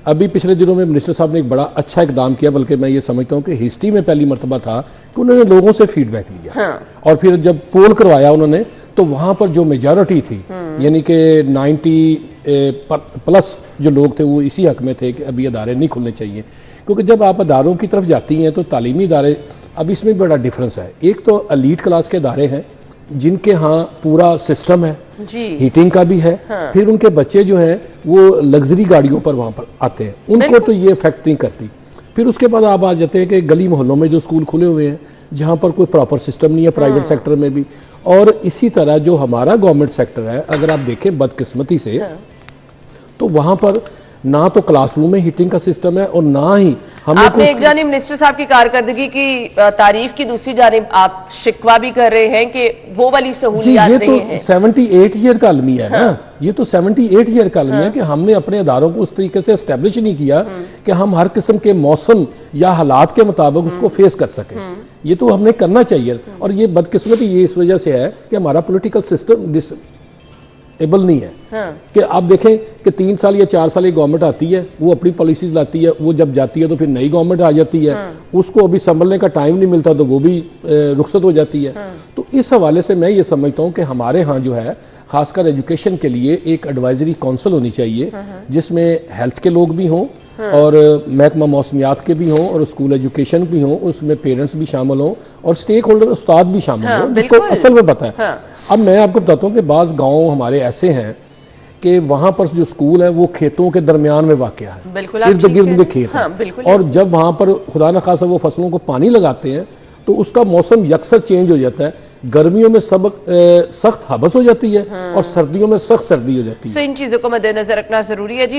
अभी पिछले दिनों में मिनिस्टर साहब ने एक बड़ा अच्छा इकदाम किया, बल्कि मैं ये समझता हूँ कि हिस्ट्री में पहली मरतबा था कि उन्होंने लोगों से फीडबैक लिया। और फिर जब पोल करवाया उन्होंने, तो वहाँ पर जो मेजॉरिटी थी, यानी कि 90 प्लस जो लोग थे वो इसी हक में थे कि अभी अदारे नहीं खुलने चाहिए। क्योंकि जब आप अदारों की तरफ जाती हैं तो तालीमी इदारे, अब इसमें बड़ा डिफरेंस है। एक तो एलीट क्लास के इदारे हैं जिनके यहाँ पूरा सिस्टम है जी, हीटिंग का भी है। फिर उनके बच्चे जो हैं वो लग्जरी गाड़ियों पर वहाँ पर आते हैं, उनको तो ये इफेक्ट नहीं करती। फिर उसके बाद आप आ जाते हैं कि गली मोहल्लों में जो स्कूल खुले हुए हैं जहाँ पर कोई प्रॉपर सिस्टम नहीं है, प्राइवेट सेक्टर में भी। और इसी तरह जो हमारा गवर्नमेंट सेक्टर है, अगर आप देखें बदकिस्मती से, तो वहाँ पर ना तो क्लासरूम में हीटिंग का सिस्टम है और ना ही हमें। आपने एक जानिब मिनिस्टर साहब की कारकर्दगी की तारीफ की, दूसरी जानिब आप शिकवा भी कर रहे हैं कि वो वाली सहूलियात नहीं है। 78 ईयर का अलमिया है ना, ये तो 78 ईयर का अलमिया है कि हमने अपने अदारों को उस तरीके से एस्टेब्लिश नहीं किया कि हम हर किस्म के मौसम या हालात के मुताबिक उसको फेस कर सकें। ये तो हमने करना चाहिए। और ये बदकिस्मती ये इस वजह से है कि हमारा पॉलिटिकल सिस्टम एबल नहीं है। कि आप देखें कि 3 साल या 4 साल ये गवर्नमेंट आती है, वो अपनी पॉलिसीज लाती है, वो जब जाती है तो फिर नई गवर्नमेंट आ जाती है, उसको अभी संभलने का टाइम नहीं मिलता तो वो भी रुखसत हो जाती है। तो इस हवाले से मैं ये समझता हूँ कि हमारे यहाँ जो है खासकर एजुकेशन के लिए एक एडवाइजरी काउंसिल होनी चाहिए जिसमें हेल्थ के लोग भी हों और महकमा मौसमियात के भी हों और स्कूल एजुकेशन भी हों, उसमें पेरेंट्स भी शामिल हों और स्टेक होल्डर उस्ताद भी शामिल हों जिसको असल में पता है। अब मैं आपको बताता हूँ कि बाज़ गाँव हमारे ऐसे हैं कि वहाँ पर जो स्कूल है वो खेतों के दरमियान में वाक़या है, इर्द गिर्द में खेत है। और जब वहाँ पर खुदा न खासा वो फसलों को पानी लगाते हैं तो उसका मौसम यकसर चेंज हो जाता है। गर्मियों में सख्त हबस हो जाती है और सर्दियों में सख्त सर्दी हो जाती है। इन चीज़ों को मद्देनजर रखना ज़रूरी है जी।